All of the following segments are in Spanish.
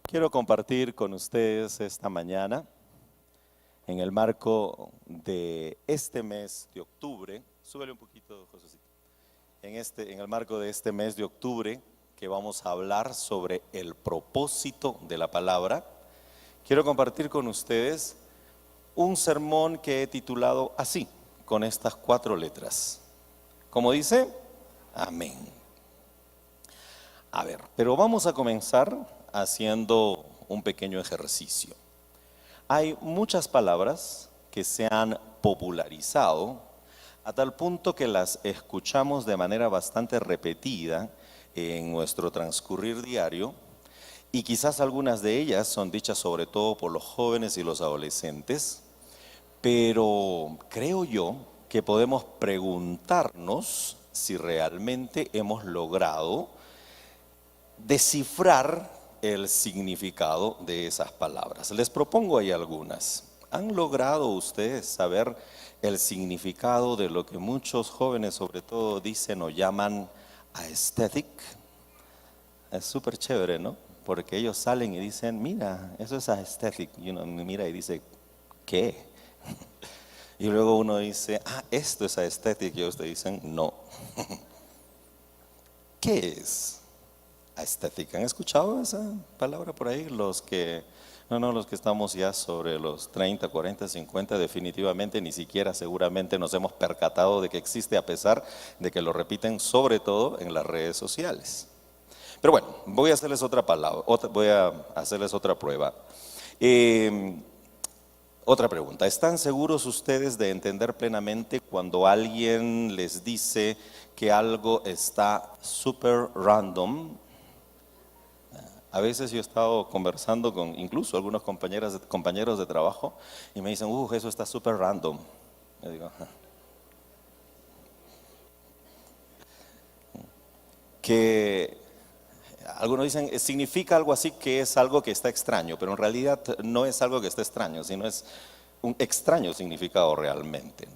Quiero compartir con ustedes esta mañana, en el marco de este mes de octubre, súbele un poquito, Josecito, en el marco de este mes de octubre, que vamos a hablar sobre el propósito de la palabra, quiero compartir con ustedes un sermón que he titulado así, con estas 4 letras. ¿Cómo dice? Amén. A ver, pero vamos a comenzar haciendo un pequeño ejercicio. Hay muchas palabras que se han popularizado a tal punto que las escuchamos de manera bastante repetida en nuestro transcurrir diario, y quizás algunas de ellas son dichas sobre todo por los jóvenes y los adolescentes, pero creo yo que podemos preguntarnos si realmente hemos logrado descifrar el significado de esas palabras. Les propongo ahí algunas. ¿Han logrado ustedes saber el significado de lo que muchos jóvenes sobre todo dicen o llaman aesthetic? Es súper chévere, ¿no? Porque ellos salen y dicen, mira, eso es aesthetic. Y uno mira y dice, ¿qué? Y luego uno dice, esto es aesthetic. Y ustedes dicen, no. ¿Qué es aesthetic? ¿Han escuchado esa palabra por ahí? Los que estamos ya sobre los 30, 40, 50, definitivamente ni siquiera seguramente nos hemos percatado de que existe, a pesar de que lo repiten sobre todo en las redes sociales. Pero bueno, voy a hacerles otra prueba. Otra pregunta. ¿Están seguros ustedes de entender plenamente cuando alguien les dice que algo está súper random? A veces yo he estado conversando con incluso algunos compañeros de trabajo y me dicen, eso está súper random. Yo digo, que algunos dicen, significa algo así, que es algo que está extraño, pero en realidad no es algo que está extraño, sino es un extraño significado realmente.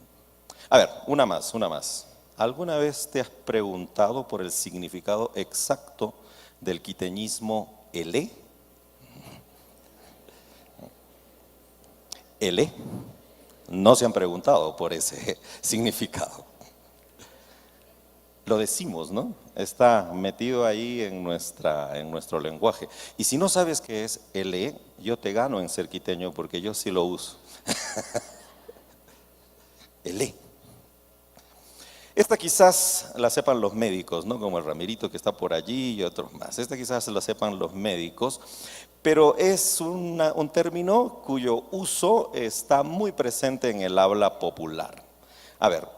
A ver, una más. ¿Alguna vez te has preguntado por el significado exacto del quiteñismo elé? Elé. No se han preguntado por ese significado. Lo decimos, ¿no? Está metido ahí en nuestro lenguaje. Y si no sabes qué es elé, yo te gano en ser quiteño porque yo sí lo uso. Elé. Esta quizás la sepan los médicos, ¿no? Como el Ramirito que está por allí y otros más. Esta quizás la sepan los médicos, pero es un término cuyo uso está muy presente en el habla popular. A ver,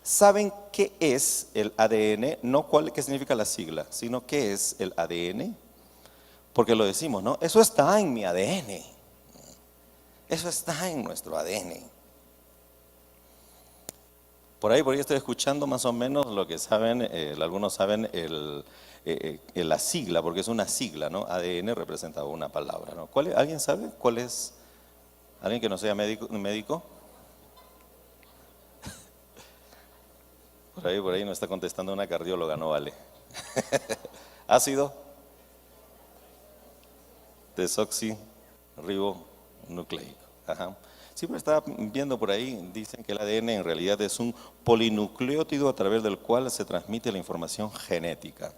¿saben qué es el ADN? No qué significa la sigla, sino qué es el ADN. Porque lo decimos, ¿no? Eso está en mi ADN. Eso está en nuestro ADN. Por ahí estoy escuchando más o menos lo que saben, algunos saben la sigla, porque es una sigla, ¿no? ADN representa una palabra, ¿no? ¿Alguien sabe cuál es? ¿Alguien que no sea médico? Por ahí nos está contestando una cardióloga, no vale. Ácido desoxirribonucleico. Ajá. Sí, pero estaba viendo por ahí, dicen que el ADN en realidad es un polinucleótido a través del cual se transmite la información genética.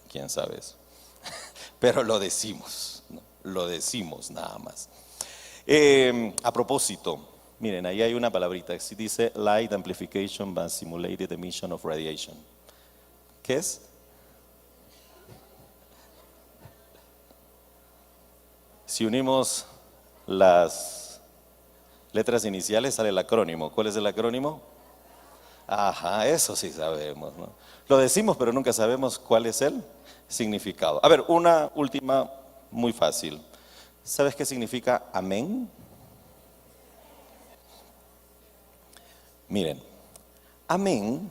¿Quién sabe eso? Pero lo decimos, ¿no? Lo decimos nada más. A propósito, miren, ahí hay una palabrita que dice Light Amplification by Simulated Emission of Radiation. ¿Qué es? Si unimos las letras iniciales sale el acrónimo. ¿Cuál es el acrónimo? Ajá, eso sí sabemos, ¿no? Lo decimos, pero nunca sabemos cuál es el significado. A ver, una última muy fácil. ¿Sabes qué significa amén? Miren, amén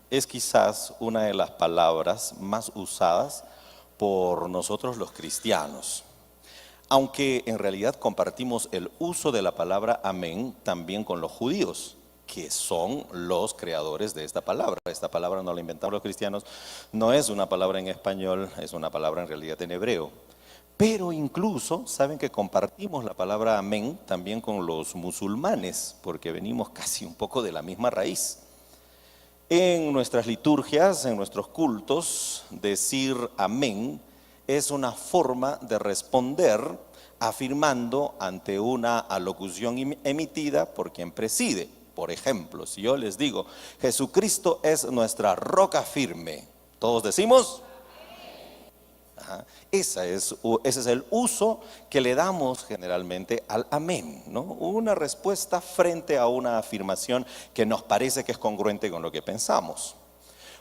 es quizás una de las palabras más usadas por nosotros los cristianos. Aunque en realidad compartimos el uso de la palabra amén también con los judíos, que son los creadores de esta palabra. Esta palabra no la inventaron los cristianos, no es una palabra en español, es una palabra en realidad en hebreo. Pero incluso, saben que compartimos la palabra amén también con los musulmanes, porque venimos casi un poco de la misma raíz. En nuestras liturgias, en nuestros cultos, decir amén es una forma de responder afirmando ante una alocución emitida por quien preside. Por ejemplo, si yo les digo, Jesucristo es nuestra roca firme, todos decimos, ajá, ese es el uso que le damos generalmente al amén, ¿no? Una respuesta frente a una afirmación que nos parece que es congruente con lo que pensamos.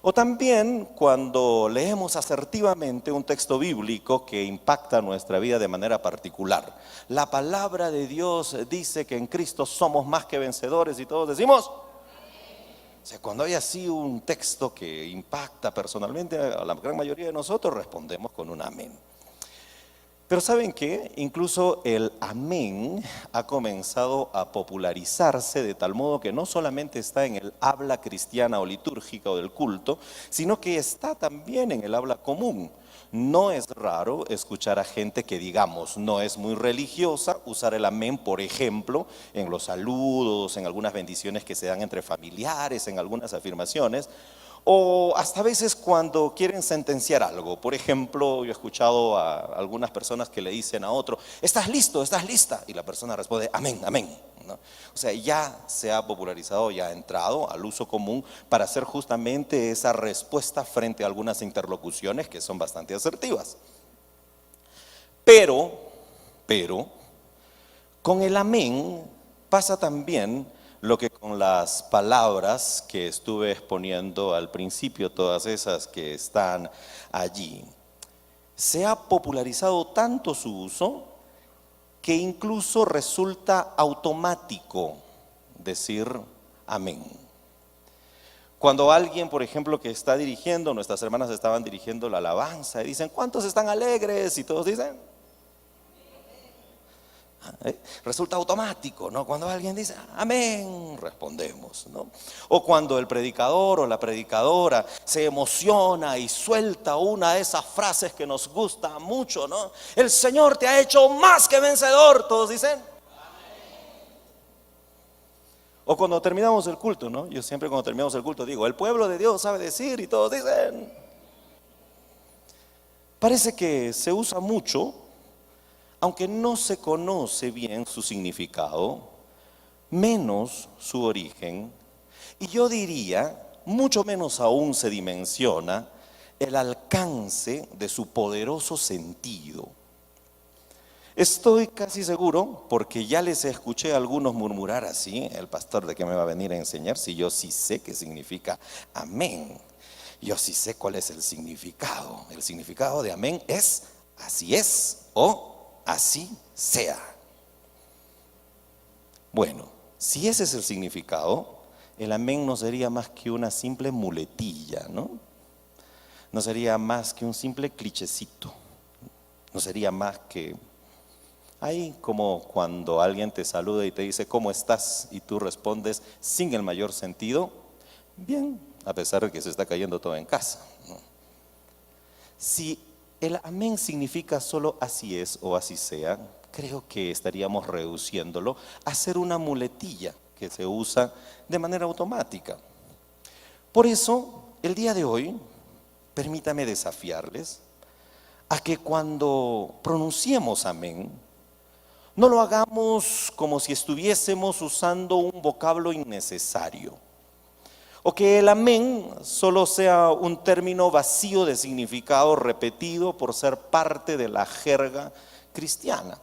O también cuando leemos asertivamente un texto bíblico que impacta nuestra vida de manera particular. La palabra de Dios dice que en Cristo somos más que vencedores y todos decimos. O sea, cuando hay así un texto que impacta personalmente a la gran mayoría de nosotros, respondemos con un amén. Pero ¿saben qué? Incluso el amén ha comenzado a popularizarse de tal modo que no solamente está en el habla cristiana o litúrgica o del culto, sino que está también en el habla común. No es raro escuchar a gente que, digamos, no es muy religiosa usar el amén, por ejemplo, en los saludos, en algunas bendiciones que se dan entre familiares, en algunas afirmaciones, o hasta a veces cuando quieren sentenciar algo. Por ejemplo, yo he escuchado a algunas personas que le dicen a otro, ¿estás listo? ¿Estás lista? Y la persona responde, amén, amén, ¿no? O sea, ya se ha popularizado, ya ha entrado al uso común para hacer justamente esa respuesta frente a algunas interlocuciones que son bastante asertivas. Pero, con el amén pasa también lo que con las palabras que estuve exponiendo al principio, todas esas que están allí. Se ha popularizado tanto su uso que incluso resulta automático decir amén. Cuando alguien, por ejemplo, que está dirigiendo, nuestras hermanas estaban dirigiendo la alabanza y dicen, ¿cuántos están alegres? Y todos dicen, resulta automático, ¿no? Cuando alguien dice amén, respondemos, ¿no? O cuando el predicador o la predicadora se emociona y suelta una de esas frases que nos gusta mucho, ¿no? El Señor te ha hecho más que vencedor, todos dicen amén. O cuando terminamos el culto, ¿no? Yo siempre cuando terminamos el culto digo, el pueblo de Dios sabe decir, y todos dicen. Parece que se usa mucho, aunque no se conoce bien su significado, menos su origen, y yo diría, mucho menos aún se dimensiona el alcance de su poderoso sentido. Estoy casi seguro, porque ya les escuché a algunos murmurar así, el pastor de qué me va a venir a enseñar si yo sí sé qué significa amén. Yo sí sé cuál es el significado. El significado de amén es así es o así sea. Bueno, si ese es el significado, el amén no sería más que una simple muletilla, ¿no? No sería más que un simple clichecito. No sería más que ahí como cuando alguien te saluda y te dice ¿cómo estás? Y tú respondes sin el mayor sentido, bien, a pesar de que se está cayendo todo en casa, ¿no? Si el amén significa solo así es o así sea, creo que estaríamos reduciéndolo a ser una muletilla que se usa de manera automática. Por eso, el día de hoy, permítame desafiarles a que cuando pronunciemos amén, no lo hagamos como si estuviésemos usando un vocablo innecesario. O que el amén solo sea un término vacío de significado repetido por ser parte de la jerga cristiana.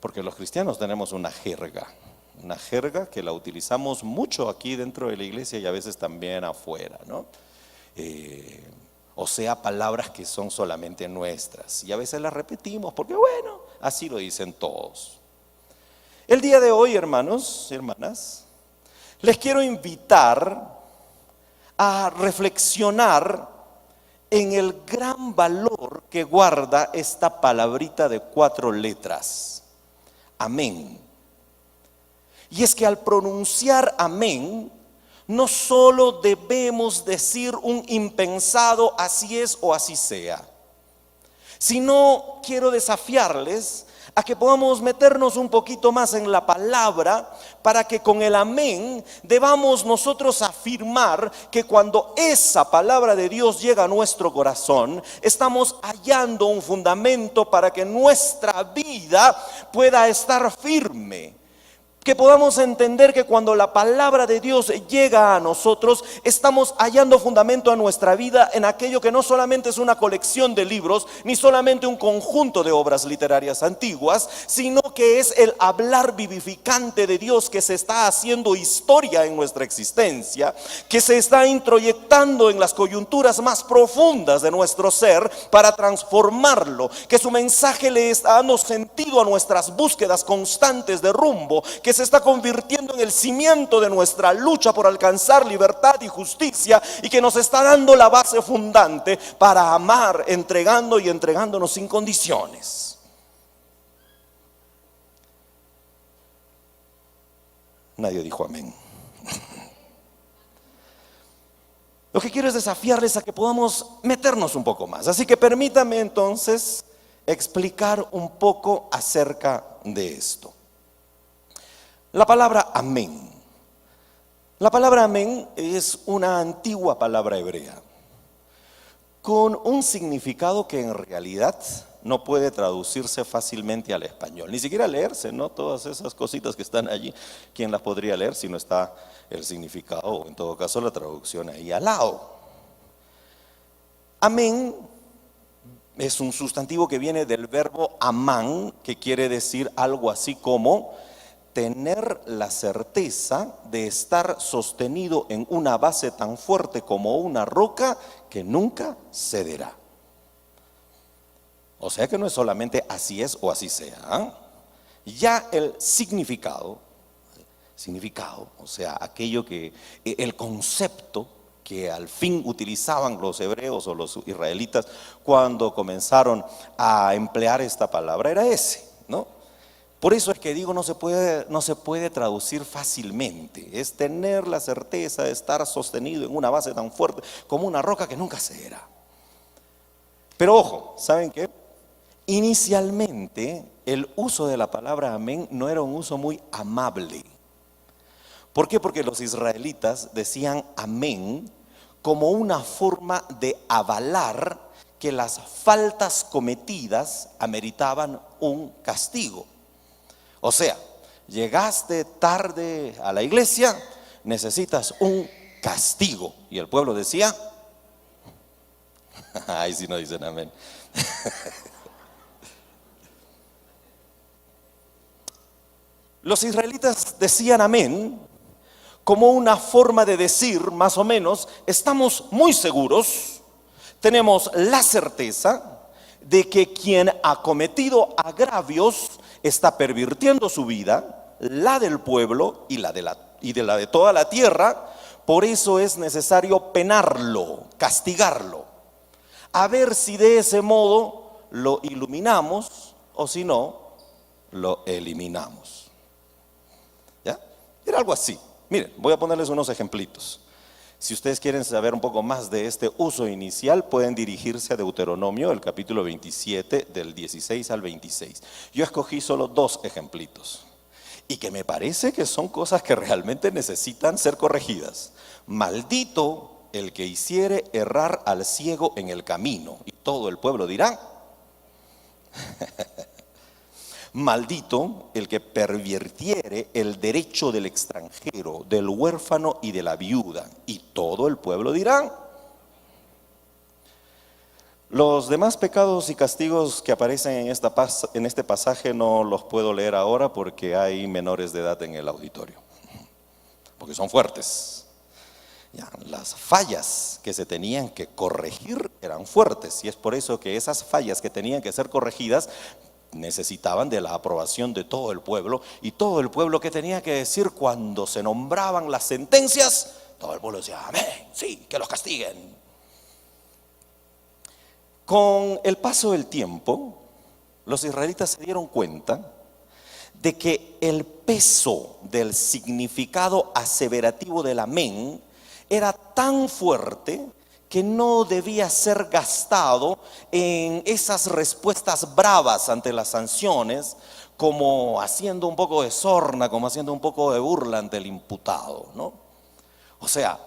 Porque los cristianos tenemos una jerga que la utilizamos mucho aquí dentro de la iglesia y a veces también afuera, ¿no? O sea, palabras que son solamente nuestras y a veces las repetimos porque bueno, así lo dicen todos. El día de hoy, hermanos y hermanas, les quiero invitar a reflexionar en el gran valor que guarda esta palabrita de 4 letras, amén. Y es que al pronunciar amén, no solo debemos decir un impensado así es o así sea, sino quiero desafiarles a que podamos meternos un poquito más en la palabra para que con el amén debamos nosotros afirmar que cuando esa palabra de Dios llega a nuestro corazón, estamos hallando un fundamento para que nuestra vida pueda estar firme. Que podamos entender que cuando la palabra de Dios llega a nosotros, estamos hallando fundamento a nuestra vida en aquello que no solamente es una colección de libros, ni solamente un conjunto de obras literarias antiguas, sino que es el hablar vivificante de Dios que se está haciendo historia en nuestra existencia, que se está introyectando en las coyunturas más profundas de nuestro ser para transformarlo, que su mensaje le está dando sentido a nuestras búsquedas constantes de rumbo, que se está convirtiendo en el cimiento de nuestra lucha por alcanzar libertad y justicia, y que nos está dando la base fundante para amar, entregando y entregándonos sin condiciones. Nadie dijo amén. Lo que quiero es desafiarles a que podamos meternos un poco más. Así que permítame entonces explicar un poco acerca de esto. La palabra amén. La palabra amén es una antigua palabra hebrea con un significado que en realidad no puede traducirse fácilmente al español, ni siquiera leerse, ¿no? Todas esas cositas que están allí, ¿quién las podría leer si no está el significado o en todo caso la traducción ahí al lado? Amén es un sustantivo que viene del verbo amán, que quiere decir algo así como tener la certeza de estar sostenido en una base tan fuerte como una roca que nunca cederá. O sea que no es solamente así es o así sea. Ya el significado, o sea, aquello que, el concepto que al fin utilizaban los hebreos o los israelitas cuando comenzaron a emplear esta palabra era ese, ¿no? Por eso es que digo, no se puede traducir fácilmente. Es tener la certeza de estar sostenido en una base tan fuerte como una roca que nunca cederá. Pero ojo, ¿saben qué? Inicialmente el uso de la palabra amén no era un uso muy amable. ¿Por qué? Porque los israelitas decían amén como una forma de avalar que las faltas cometidas ameritaban un castigo. O sea, llegaste tarde a la iglesia, necesitas un castigo. Y el pueblo decía, ay, si no dicen amén. Los israelitas decían amén como una forma de decir, más o menos, estamos muy seguros, tenemos la certeza de que quien ha cometido agravios está pervirtiendo su vida, la del pueblo y la de toda la tierra. Por eso es necesario penarlo, castigarlo, a ver si de ese modo lo iluminamos o si no, lo eliminamos. ¿Ya? Era algo así. Miren, voy a ponerles unos ejemplitos. Si ustedes quieren saber un poco más de este uso inicial, pueden dirigirse a Deuteronomio, el capítulo 27, del 16 al 26. Yo escogí solo 2 ejemplitos y que me parece que son cosas que realmente necesitan ser corregidas. Maldito el que hiciere errar al ciego en el camino, y todo el pueblo dirá, maldito el que pervirtiere el derecho del extranjero, del huérfano y de la viuda, y todo el pueblo dirá. Los demás pecados y castigos que aparecen en este pasaje no los puedo leer ahora porque hay menores de edad en el auditorio, porque son fuertes. Ya, las fallas que se tenían que corregir eran fuertes, y es por eso que esas fallas que tenían que ser corregidas necesitaban de la aprobación de todo el pueblo, y todo el pueblo que tenía que decir cuando se nombraban las sentencias, todo el pueblo decía amén, sí, que los castiguen. Con el paso del tiempo, los israelitas se dieron cuenta de que el peso del significado aseverativo del amén era tan fuerte que no debía ser gastado en esas respuestas bravas ante las sanciones, como haciendo un poco de sorna, como haciendo un poco de burla ante el imputado, ¿no? O sea,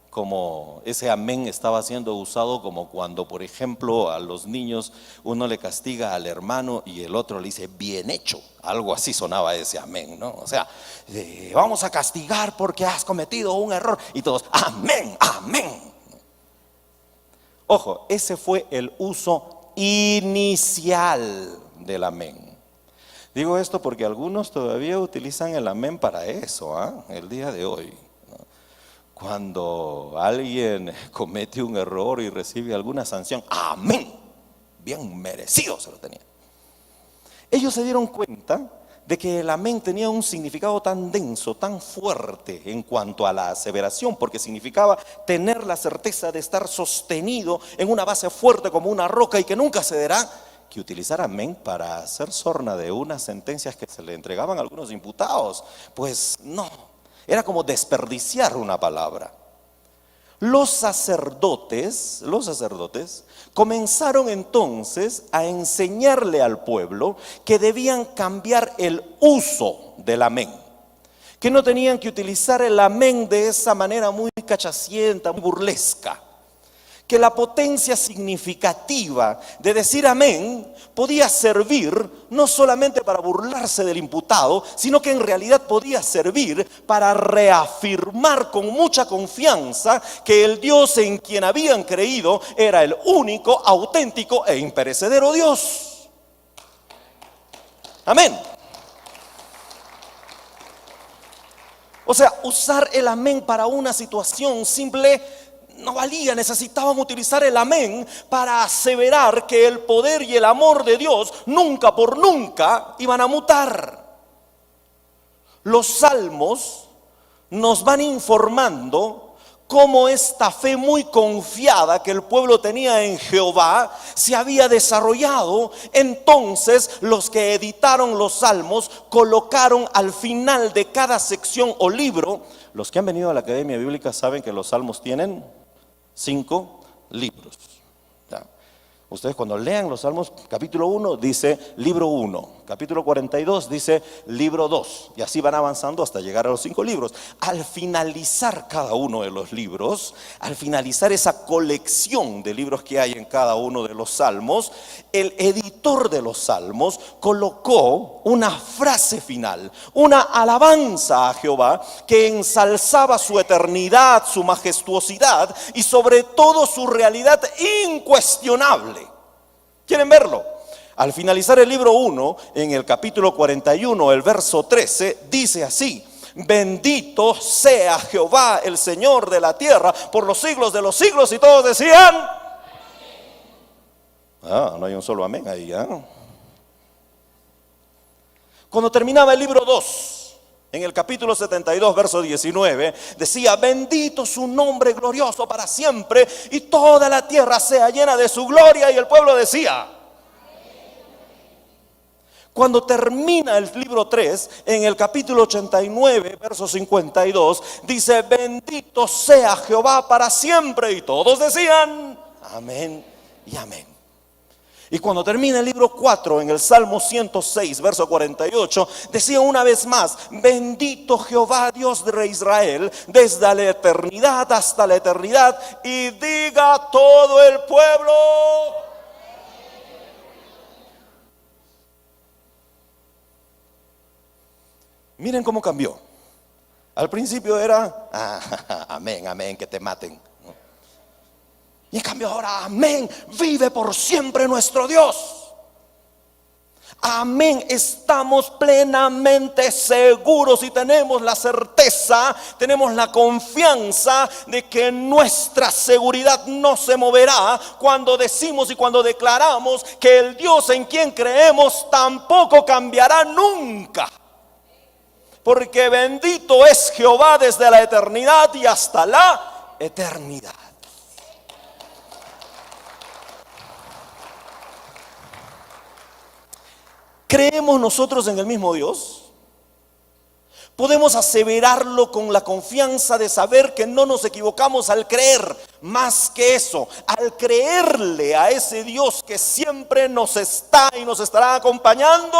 como ese amén estaba siendo usado como cuando, por ejemplo, a los niños uno le castiga al hermano y el otro le dice bien hecho. Algo así sonaba ese amén, ¿no? O sea, vamos a castigar porque has cometido un error. Y todos, amén, amén. Ojo, ese fue el uso inicial del amén. Digo esto porque algunos todavía utilizan el amén para eso, el día de hoy. Cuando alguien comete un error y recibe alguna sanción, amén, bien merecido se lo tenía. Ellos se dieron cuenta de que el amén tenía un significado tan denso, tan fuerte en cuanto a la aseveración, porque significaba tener la certeza de estar sostenido en una base fuerte como una roca y que nunca cederá, que utilizar amén para hacer sorna de unas sentencias que se le entregaban a algunos imputados. Pues no, era como desperdiciar una palabra. Los sacerdotes comenzaron entonces a enseñarle al pueblo que debían cambiar el uso del amén, que no tenían que utilizar el amén de esa manera muy cachacienta, muy burlesca, que la potencia significativa de decir amén podía servir no solamente para burlarse del imputado, sino que en realidad podía servir para reafirmar con mucha confianza que el Dios en quien habían creído era el único, auténtico e imperecedero Dios. Amén. O sea, usar el amén para una situación simple no valía, necesitaban utilizar el amén para aseverar que el poder y el amor de Dios nunca por nunca iban a mutar. Los salmos nos van informando cómo esta fe muy confiada que el pueblo tenía en Jehová se había desarrollado. Entonces los que editaron los salmos colocaron al final de cada sección o libro. Los que han venido a la Academia Bíblica saben que los salmos tienen 5 libros. ¿Ya? Ustedes cuando lean los salmos, capítulo 1 dice libro 1, capítulo 42 dice libro 2, y así van avanzando hasta llegar a los 5 libros. Al finalizar cada uno de los libros, al finalizar esa colección de libros que hay en cada uno de los salmos, el editor de los salmos colocó una frase final, una alabanza a Jehová que ensalzaba su eternidad, su majestuosidad y sobre todo su realidad incuestionable. ¿Quieren verlo? Al finalizar el libro 1, en el capítulo 41, el verso 13, dice así: bendito sea Jehová, el Señor de la tierra, por los siglos de los siglos. Y todos decían, no hay un solo amén ahí. Cuando terminaba el libro 2, en el capítulo 72, verso 19, decía: bendito su nombre glorioso para siempre, y toda la tierra sea llena de su gloria. Y el pueblo decía. Cuando termina el libro 3, en el capítulo 89, verso 52, dice: bendito sea Jehová para siempre. Y todos decían amén y amén. Y cuando termina el libro 4, en el Salmo 106, verso 48, decía una vez más: bendito Jehová, Dios de Israel, desde la eternidad hasta la eternidad. Y diga todo el pueblo. Miren cómo cambió. Al principio era amén, amén, que te maten. Y en cambio ahora, amén, vive por siempre nuestro Dios. Amén, estamos plenamente seguros y tenemos la certeza, tenemos la confianza de que nuestra seguridad no se moverá cuando decimos y cuando declaramos que el Dios en quien creemos tampoco cambiará nunca. Porque bendito es Jehová desde la eternidad y hasta la eternidad. ¿Creemos nosotros en el mismo Dios? ¿Podemos aseverarlo con la confianza de saber que no nos equivocamos al creer? Más que eso, al creerle a ese Dios que siempre nos está y nos estará acompañando,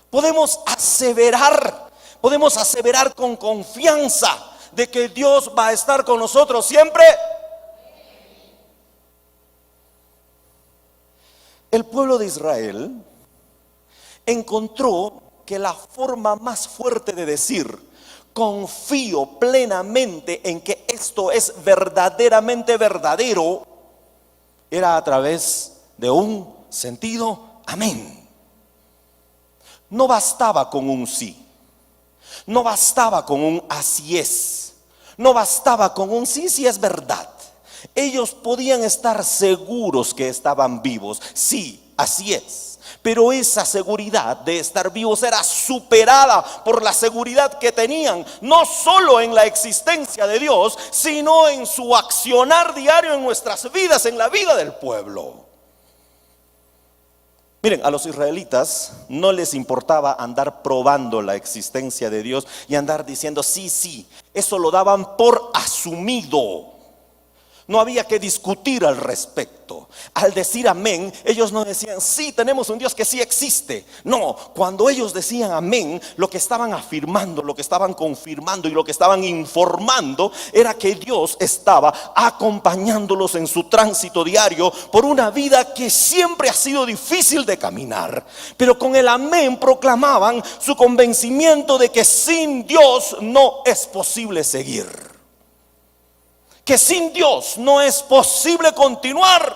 podemos aseverar con confianza de que Dios va a estar con nosotros siempre. El pueblo de Israel encontró que la forma más fuerte de decir confío plenamente en que esto es verdaderamente verdadero era a través de un sentido amén. No bastaba con un sí, no bastaba con un así es, no bastaba con un sí, sí es verdad. Ellos podían estar seguros que estaban vivos, sí, así es. Pero esa seguridad de estar vivos era superada por la seguridad que tenían, no solo en la existencia de Dios, sino en su accionar diario en nuestras vidas, en la vida del pueblo. Miren, a los israelitas no les importaba andar probando la existencia de Dios y andar diciendo sí, sí. Eso lo daban por asumido. No había que discutir al respecto. Al decir amén, ellos no decían sí, tenemos un Dios que sí existe. No, cuando ellos decían amén, lo que estaban afirmando, lo que estaban confirmando y lo que estaban informando era que Dios estaba acompañándolos en su tránsito diario por una vida que siempre ha sido difícil de caminar. Pero con el amén proclamaban su convencimiento de que sin Dios no es posible seguir. Que sin Dios no es posible continuar.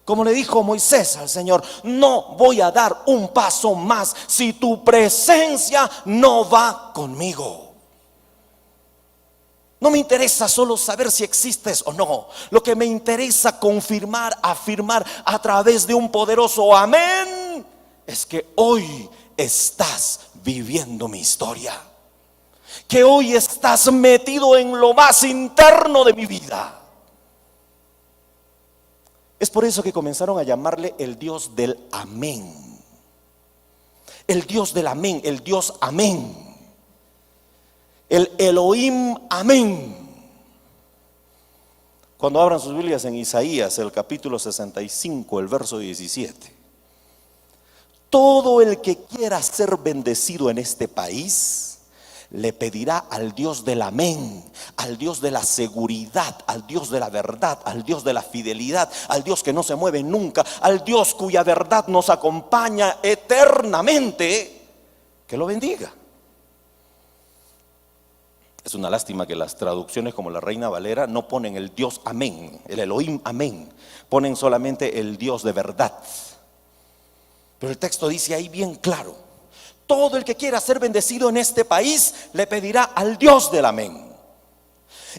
Como le dijo Moisés al Señor, no voy a dar un paso más si tu presencia no va conmigo. No me interesa solo saber si existes o no. Lo que me interesa confirmar, afirmar a través de un poderoso amén, es que hoy estás viviendo mi historia. Que hoy estás metido en lo más interno de mi vida. Es por eso que comenzaron a llamarle el Dios del amén. El Dios del amén, el Dios amén. El Elohim amén. Cuando abran sus Biblias en Isaías, el capítulo 65, el verso 17. Todo el que quiera ser bendecido en este país le pedirá al Dios del amén, al Dios de la seguridad, al Dios de la verdad, al Dios de la fidelidad, al Dios que no se mueve nunca, al Dios cuya verdad nos acompaña eternamente, que lo bendiga. Es una lástima que las traducciones como la Reina Valera no ponen el Dios amén, el Elohim amén, ponen solamente el Dios de verdad. Pero el texto dice ahí bien claro: todo el que quiera ser bendecido en este país le pedirá al Dios del amén.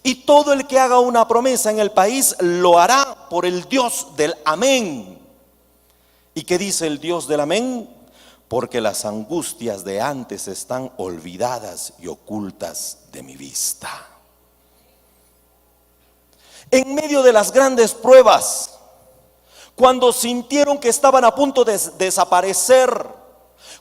Y todo el que haga una promesa en el país lo hará por el Dios del amén. ¿Y qué dice el Dios del amén? Porque las angustias de antes están olvidadas y ocultas de mi vista. En medio de las grandes pruebas, cuando sintieron que estaban a punto de desaparecer,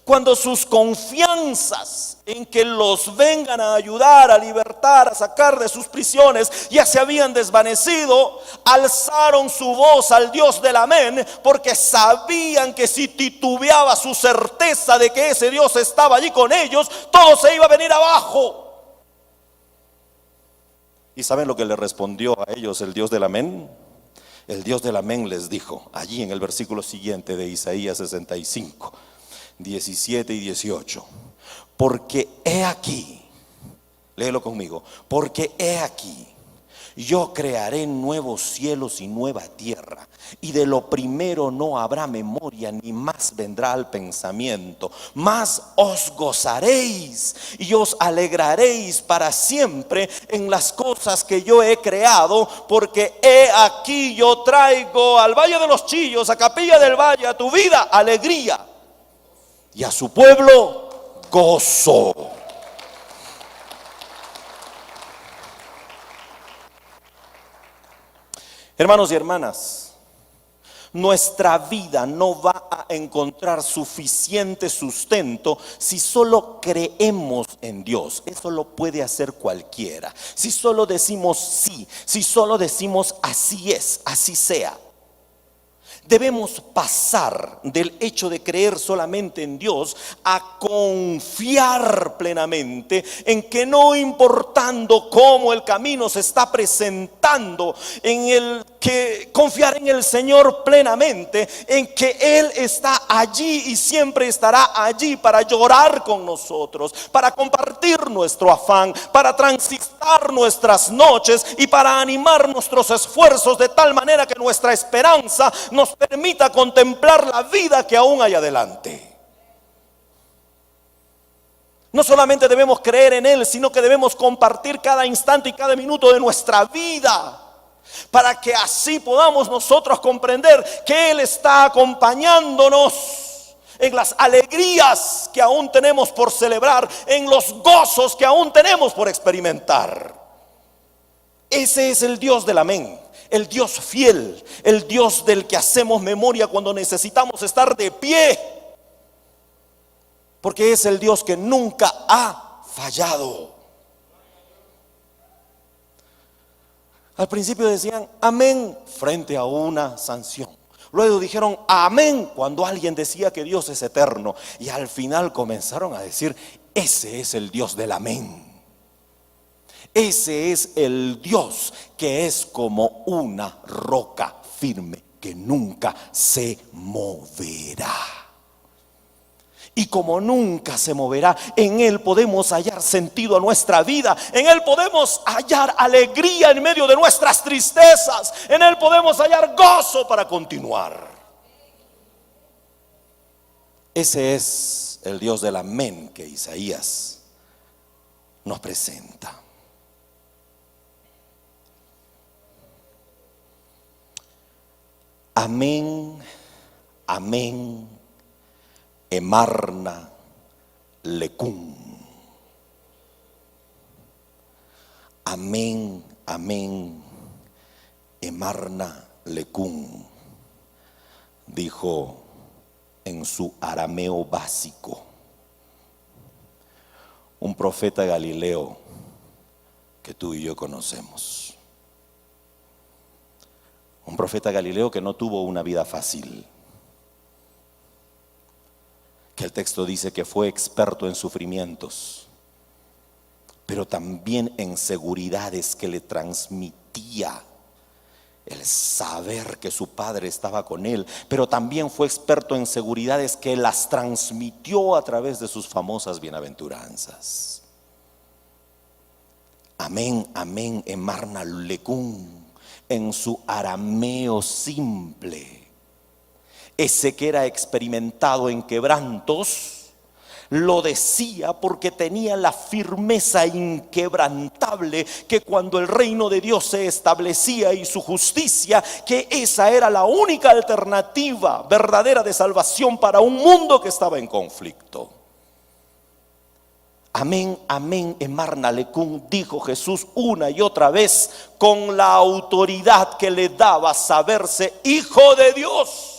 cuando sus confianzas en que los vengan a ayudar, a libertar, a sacar de sus prisiones ya se habían desvanecido, alzaron su voz al Dios del amén, porque sabían que si titubeaba su certeza de que ese Dios estaba allí con ellos, todo se iba a venir abajo. ¿Y saben lo que le respondió a ellos el Dios del amén? El Dios del amén les dijo, allí en el versículo siguiente de Isaías 65, 17 y 18: porque he aquí, léelo conmigo, porque he aquí, yo crearé nuevos cielos y nueva tierra, y de lo primero no habrá memoria, ni más vendrá al pensamiento. Mas os gozaréis y os alegraréis para siempre en las cosas que yo he creado, porque he aquí yo traigo al Valle de los Chillos, a Capilla del Valle, a tu vida alegría, y a su pueblo gozo. Hermanos y hermanas, Nuestra vida no va a encontrar suficiente sustento si solo creemos en Dios. Eso lo puede hacer cualquiera. Si solo decimos sí, si solo decimos así es, así sea. Debemos pasar del hecho de creer solamente en Dios a confiar plenamente en que, no importando cómo el camino se está presentando, en el que confiar en el Señor plenamente, en que Él está allí y siempre estará allí para llorar con nosotros, para compartir nuestro afán, para transitar nuestras noches y para animar nuestros esfuerzos, de tal manera que nuestra esperanza nos permita contemplar la vida que aún hay adelante. No solamente debemos creer en Él, sino que debemos compartir cada instante y cada minuto de nuestra vida, para que así podamos nosotros comprender que Él está acompañándonos en las alegrías que aún tenemos por celebrar, en los gozos que aún tenemos por experimentar. Ese es el Dios del amén, el Dios fiel, el Dios del que hacemos memoria cuando necesitamos estar de pie, porque es el Dios que nunca ha fallado. Al principio decían amén frente a una sanción. Luego dijeron amén cuando alguien decía que Dios es eterno. Y al final comenzaron a decir, ese es el Dios del amén. Ese es el Dios que es como una roca firme que nunca se moverá. Y como nunca se moverá, en Él podemos hallar sentido a nuestra vida. En Él podemos hallar alegría en medio de nuestras tristezas. En Él podemos hallar gozo para continuar. Ese es el Dios del amén que Isaías nos presenta. Amén, amén. Emarna lecum. Amén, amén. Emarna lecum, dijo en su arameo básico un profeta galileo que tú y yo conocemos. Un profeta galileo que no tuvo una vida fácil, que el texto dice que fue experto en sufrimientos, pero también en seguridades que le transmitía el saber que su padre estaba con él, pero también fue experto en seguridades que las transmitió a través de sus famosas bienaventuranzas. Amén, amén, emarna lecum, en su arameo simple. Ese que era experimentado en quebrantos, lo decía porque tenía la firmeza inquebrantable que cuando el reino de Dios se establecía y su justicia, que esa era la única alternativa verdadera de salvación para un mundo que estaba en conflicto. Amén, amén, emarna lecum, dijo Jesús una y otra vez con la autoridad que le daba saberse hijo de Dios.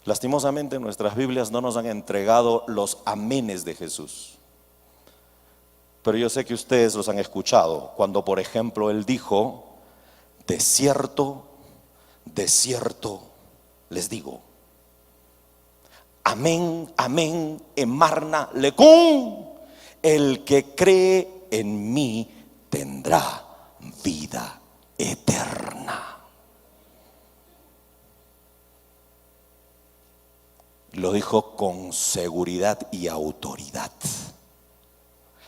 Lastimosamente nuestras Biblias no nos han entregado los amenes de Jesús, pero yo sé que ustedes los han escuchado cuando, por ejemplo, Él dijo: de cierto, de cierto les digo. Amén, amén, emarna lecum, el que cree en mí tendrá vida eterna. Lo dijo con seguridad y autoridad,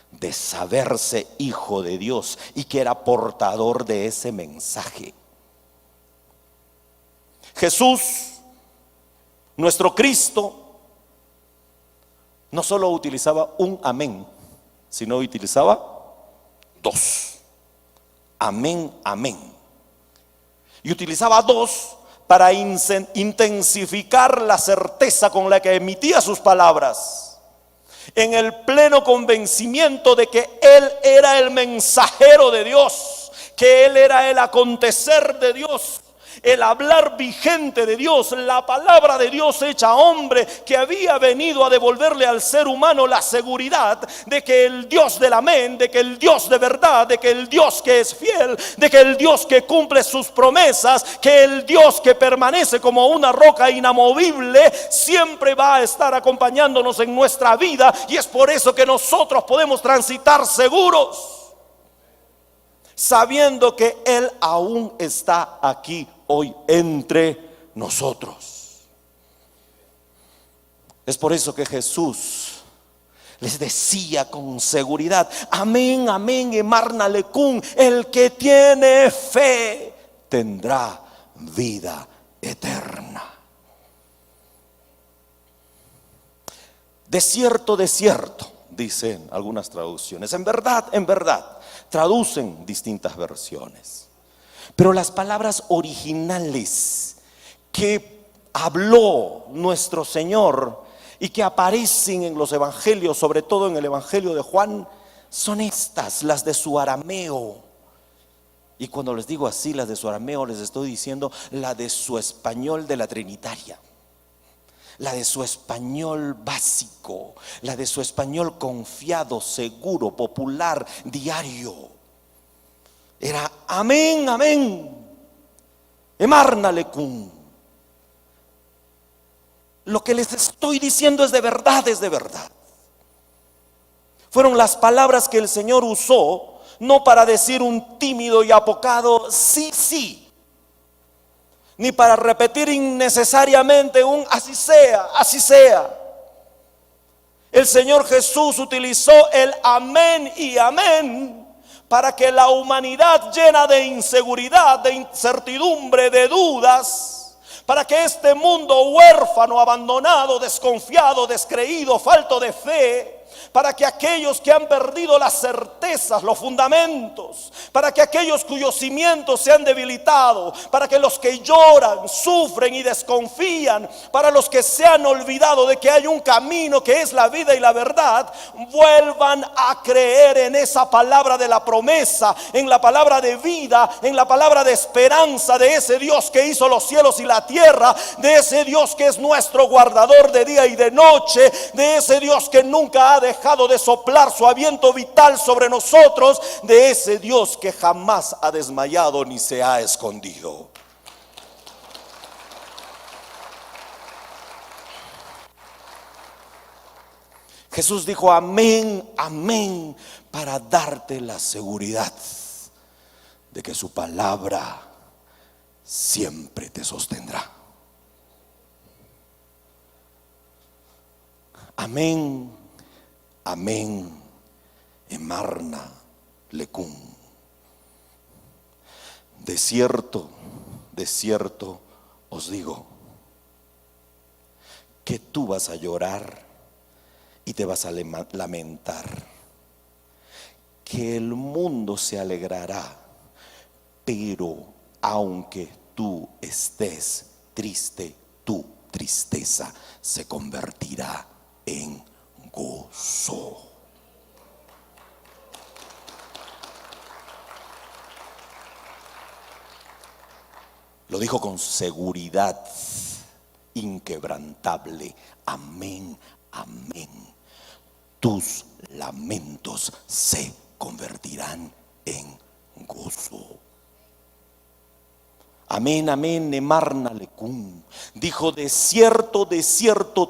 de saberse hijo de Dios y que era portador de ese mensaje. Jesús, nuestro Cristo, no solo utilizaba un amén, sino utilizaba dos. Amén, amén. Y utilizaba dos para intensificar la certeza con la que emitía sus palabras, en el pleno convencimiento de que Él era el mensajero de Dios, que Él era el acontecer de Dios, el hablar vigente de Dios, la palabra de Dios hecha hombre, que había venido a devolverle al ser humano la seguridad de que el Dios del amén, de que el Dios de verdad, de que el Dios que es fiel, de que el Dios que cumple sus promesas, que el Dios que permanece como una roca inamovible, siempre va a estar acompañándonos en nuestra vida. Y es por eso que nosotros podemos transitar seguros, sabiendo que Él aún está aquí hoy entre nosotros. Es por eso que Jesús les decía con seguridad: amén, amén, emarna lecún, el que tiene fe tendrá vida eterna. De cierto, dicen algunas traducciones. En verdad, traducen distintas versiones. Pero las palabras originales que habló nuestro Señor y que aparecen en los evangelios, sobre todo en el evangelio de Juan, son estas, las de su arameo. Y cuando les digo así, las de su arameo, les estoy diciendo la de su español de la Trinitaria, la de su español básico, la de su español confiado, seguro, popular, diario. Era amén, amén, emarna lecún. Lo que les estoy diciendo es de verdad, es de verdad. Fueron las palabras que el Señor usó, no para decir un tímido y apocado sí, sí, ni para repetir innecesariamente un así sea, así sea. El Señor Jesús utilizó el amén y amén para que la humanidad llena de inseguridad, de incertidumbre, de dudas, para que este mundo huérfano, abandonado, desconfiado, descreído, falto de fe, para que aquellos que han perdido las certezas, los fundamentos, para que aquellos cuyos cimientos se han debilitado, para que los que lloran, sufren y desconfían, para los que se han olvidado de que hay un camino que es la vida y la verdad, vuelvan a creer en esa palabra de la promesa, en la palabra de vida, en la palabra de esperanza de ese Dios que hizo los cielos y la tierra, de ese Dios que es nuestro guardador de día y de noche, de ese Dios que nunca ha dejado de soplar su aliento vital sobre nosotros, de ese Dios que jamás ha desmayado ni se ha escondido. Jesús dijo amén, amén, para darte la seguridad de que su palabra siempre te sostendrá. Amén, amén, emarna lecún. De cierto os digo que tú vas a llorar y te vas a lamentar, que el mundo se alegrará, pero aunque tú estés triste, tu tristeza se convertirá en gozo. Lo dijo con seguridad inquebrantable: amén, amén, tus lamentos se convertirán en gozo. Amén, amén, emarna lecún. Dijo: de cierto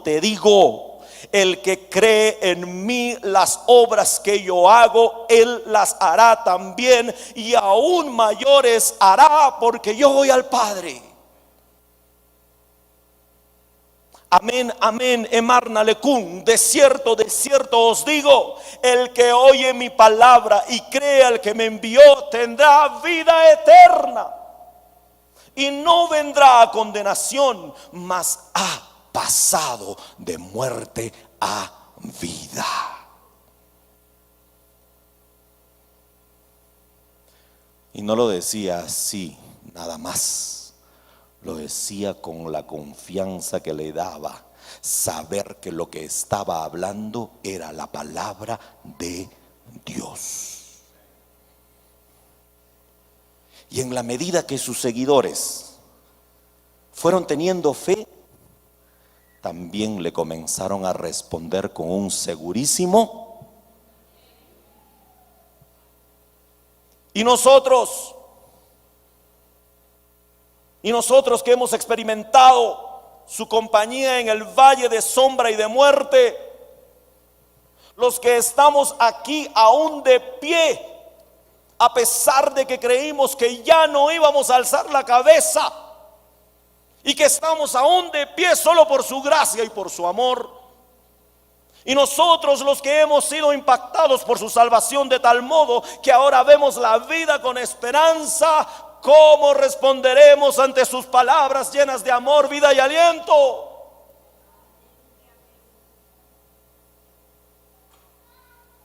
te digo, el que cree en mí, las obras que yo hago, él las hará también, y aún mayores hará, porque yo voy al Padre. Amén, amén, emarna lecún. De cierto os digo, el que oye mi palabra y cree al que me envió, tendrá vida eterna, y no vendrá a condenación, mas ha pasado de muerte a vida. Y no lo decía así nada más, lo decía con la confianza que le daba saber que lo que estaba hablando era la palabra de Dios. Y en la medida que sus seguidores fueron teniendo fe, también le comenzaron a responder con un segurísimo. Y nosotros que hemos experimentado su compañía en el valle de sombra y de muerte, los que estamos aquí aún de pie, a pesar de que creímos que ya no íbamos a alzar la cabeza, y que estamos aún de pie solo por su gracia y por su amor. Y nosotros los que hemos sido impactados por su salvación de tal modo que ahora vemos la vida con esperanza, ¿cómo responderemos ante sus palabras llenas de amor, vida y aliento?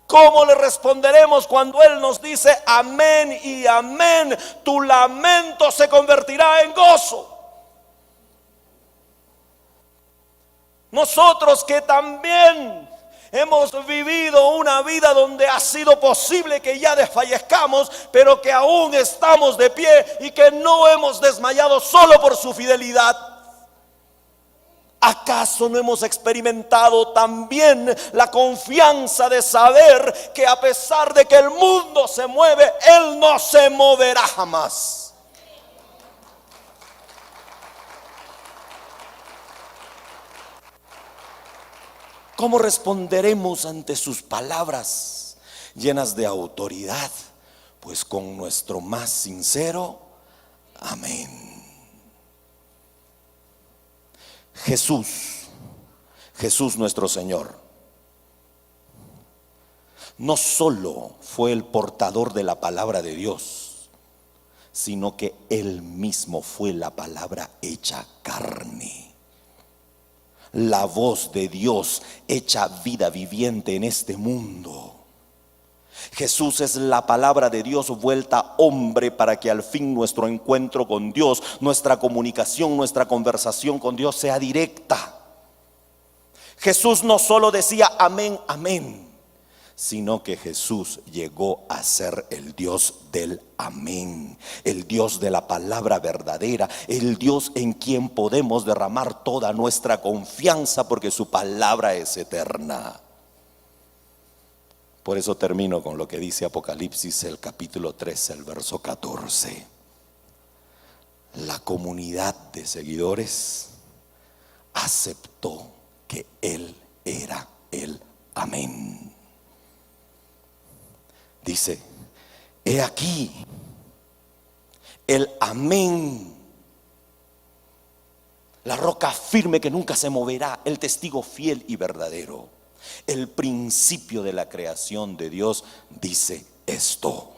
¿Cómo le responderemos cuando Él nos dice amén y amén? Tu lamento se convertirá en gozo. Nosotros que también hemos vivido una vida donde ha sido posible que ya desfallezcamos, pero que aún estamos de pie y que no hemos desmayado solo por su fidelidad. ¿Acaso no hemos experimentado también la confianza de saber que a pesar de que el mundo se mueve, Él no se moverá jamás? ¿Cómo responderemos ante sus palabras llenas de autoridad? Pues con nuestro más sincero amén. Jesús nuestro Señor, no solo fue el portador de la palabra de Dios, sino que Él mismo fue la palabra hecha carne. La voz de Dios hecha vida viviente en este mundo. Jesús es la palabra de Dios vuelta hombre para que al fin nuestro encuentro con Dios, nuestra comunicación, nuestra conversación con Dios sea directa. Jesús no solo decía amén, amén, sino que Jesús llegó a ser el Dios del amén, el Dios de la palabra verdadera, el Dios en quien podemos derramar toda nuestra confianza porque su palabra es eterna. Por eso termino con lo que dice Apocalipsis, el capítulo 13, el verso 14. La comunidad de seguidores aceptó que Él era el amén. Dice, he aquí el amén, la roca firme que nunca se moverá, el testigo fiel y verdadero, el principio de la creación de Dios, dice esto.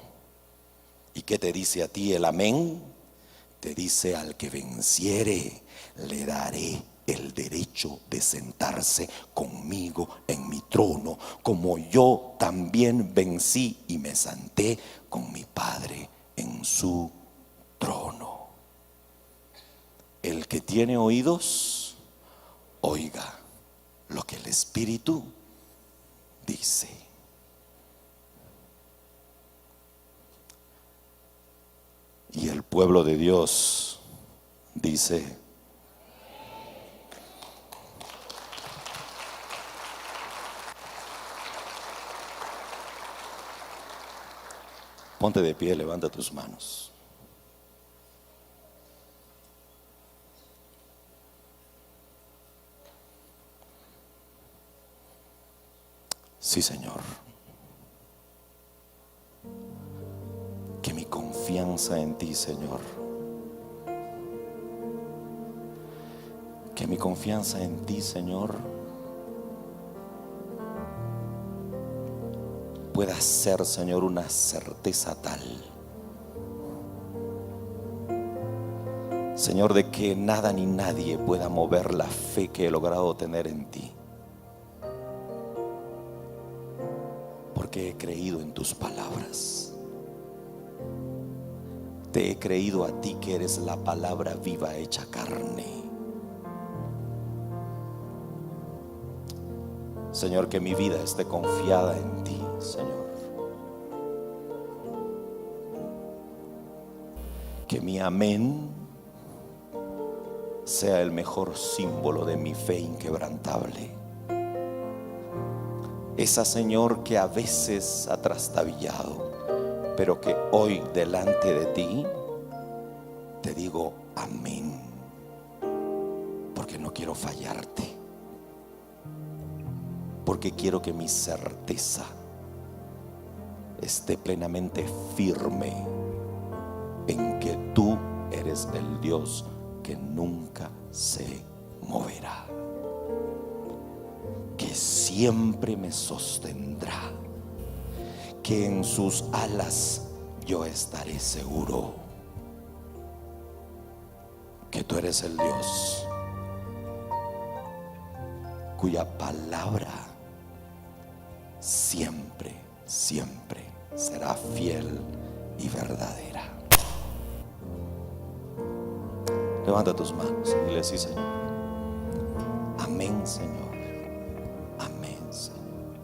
¿Y qué te dice a ti el amén? Te dice: al que venciere le daré el derecho de sentarse conmigo en mi trono, como yo también vencí y me senté con mi Padre en su trono. El que tiene oídos, oiga lo que el Espíritu dice. Y el pueblo de Dios dice: ponte de pie, levanta tus manos. Sí, Señor. Que mi confianza en ti, Señor, que mi confianza en ti, Señor, pueda ser, Señor, una certeza tal, Señor, de que nada ni nadie pueda mover la fe que he logrado tener en ti, porque he creído en tus palabras. Te he creído a ti, que eres la palabra viva hecha carne. Señor, que mi vida esté confiada en ti, Señor. que mi amén sea el mejor símbolo de mi fe inquebrantable. Esa, Señor, que a veces ha trastabillado, pero que hoy delante de ti te digo amén, porque no quiero fallarte, porque quiero que mi certeza esté plenamente firme en que tú eres el Dios que nunca se moverá, que siempre me sostendrá, que en sus alas yo estaré seguro, que tú eres el Dios cuya palabra siempre, siempre será fiel y verdadera. Levanta tus manos y dile: sí, Señor. Amén, Señor. Amén, Señor.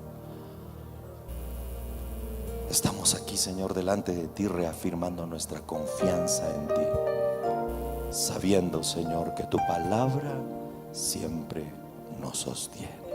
Estamos aquí, Señor, delante de ti, reafirmando nuestra confianza en ti, sabiendo, Señor, que tu palabra siempre nos sostiene.